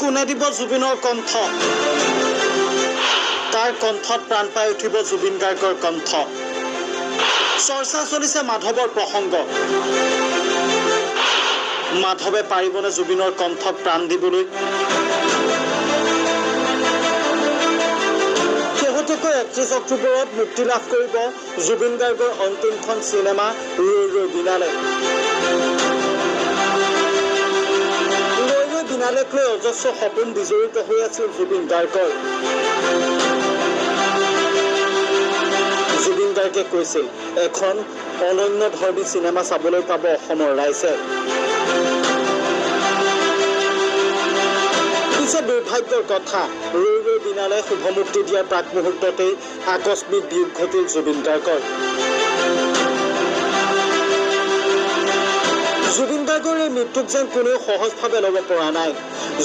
কোনে দিব জুবিনৰ কণ্ঠ তাৰ কণ্ঠত প্ৰাণ পাই উঠিব জুবিন গাৰ্গৰ কণ্ঠ চৰ্চা চলিছে মাধৱৰ প্ৰসংগ মাধৱে পাৰিবনে জুবিনৰ কণ্ঠত প্ৰাণ দিবলৈ শেহতীয়াকৈ 31 অক্টোবৰত মুক্তি লাভ কৰিব জুবিন গাৰ্গৰ অন্তিমখন চিনেমা ৰৈ ৰৈ বিনালে বিনালেক লৈ অজস্ৰ সপোন বিজড়িত হৈ আছিল জুবিন গাৰ্গৰ জুবিন গাৰ্গে কৈছিল এখন অনন্য ধৰ্মী চিনেমা চাবলৈ পাব অসমৰ ৰাইজে পিছে দুৰ্ভাগ্যৰ কথা ৰৈ ৰৈ বিনালে শুভমুক্তি দিয়াৰ প্ৰাক মুহূৰ্ততেই আকস্মিক বিয়োগ ঘটিল জুবিন গাৰ্গৰ জুবিন গাৰ্গৰ এই মৃত্যুক যেন কোনেও সহজভাৱে ল'ব পৰা নাই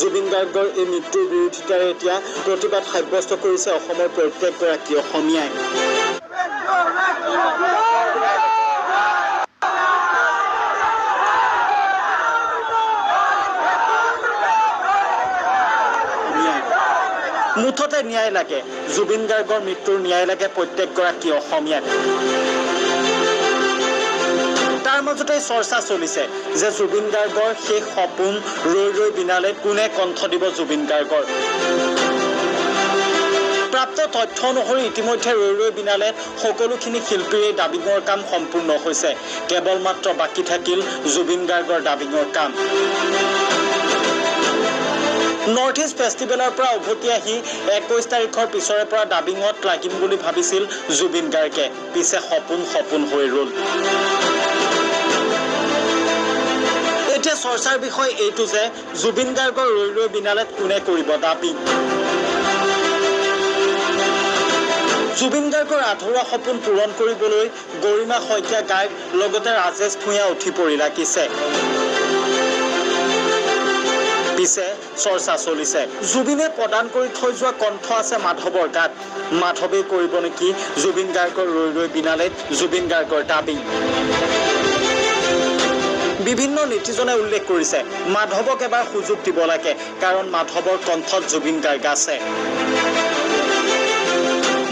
জুবিন গাৰ্গৰ এই মৃত্যুৰ বিৰোধিতাৰে এতিয়া প্ৰতিবাদ সাব্যস্ত কৰিছে অসমৰ প্ৰত্যেকগৰাকী অসমীয়াই মুঠতে ন্যায় লাগে জুবিন গাৰ্গৰ মৃত্যুৰ ন্যায় লাগে প্ৰত্যেকগৰাকী অসমীয়াক তাৰ মাজতে চৰ্চা চলিছে যে জুবিন গাৰ্গৰ শেষ সপোন ৰৈ ৰৈ বিনালে কোনে কণ্ঠ দিব জুবিন গাৰ্গৰ প্ৰাপ্ত তথ্য অনুসৰি ইতিমধ্যে ৰৈ ৰৈ বিনালে সকলোখিনি শিল্পীৰে ডাবিঙৰ কাম সম্পূৰ্ণ হৈছে কেৱল মাত্ৰ বাকী থাকিল জুবিন গাৰ্গৰ ডাবিঙৰ কাম নৰ্থ ইষ্ট ফেষ্টিভেলৰ পৰা উভতি আহি 21 তাৰিখৰ পিছৰে পৰা ডাবিঙত লাগিম বুলি ভাবিছিল জুবিন গাৰ্গে পিছে সপোন হৈ ৰ'ল এতিয়া চৰ্চাৰ বিষয় এইটো যে জুবিন গাৰ্গৰ ৰৈ ৰৈ বিনালেত কোনে কৰিব ডাবিং জুবিন গাৰ্গৰ আধৰুৱা সপোন পূৰণ কৰিবলৈ গৰিমা শইকীয়া গাৰ্গ লগতে ৰাজেশ ভূঞা উঠি পৰি লাগিছে পিছে চৰ্চা চলিছে জুবিনে প্ৰদান কৰি থৈ যোৱা কণ্ঠ আছে মাধৱৰ গাত মাধৱে কৰিব নেকি জুবিন গাৰ্গৰ ৰৈ ৰৈ বিনালেত জুবিন গাৰ্গৰ ডাবিং বিভিন্ন নীতিজনে উল্লেখ কৰিছে মাধৱক এবাৰ সুযোগ দিব লাগে কাৰণ মাধৱৰ কণ্ঠত জুবিন গাৰ্গ আছে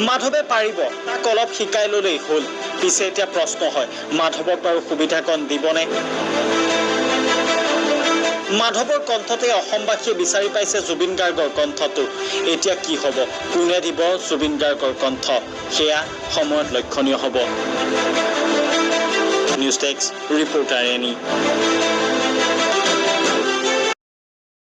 মাধৱে পাৰিব তাক অলপ শিকাই ল'লেই হ'ল পিছে এতিয়া প্ৰশ্ন হয় মাধৱক বাৰু সুবিধাকণ দিবনে মাধৱৰ কণ্ঠতে অসমবাসীয়ে বিচাৰি পাইছে জুবিন গাৰ্গৰ কণ্ঠটো এতিয়া কি হ'ব কোনে দিব জুবিন গাৰ্গৰ কণ্ঠ সেয়া সময়ত লক্ষণীয় হ'ব নিউজ টেক্স ৰিপৰ্টাৰ এনি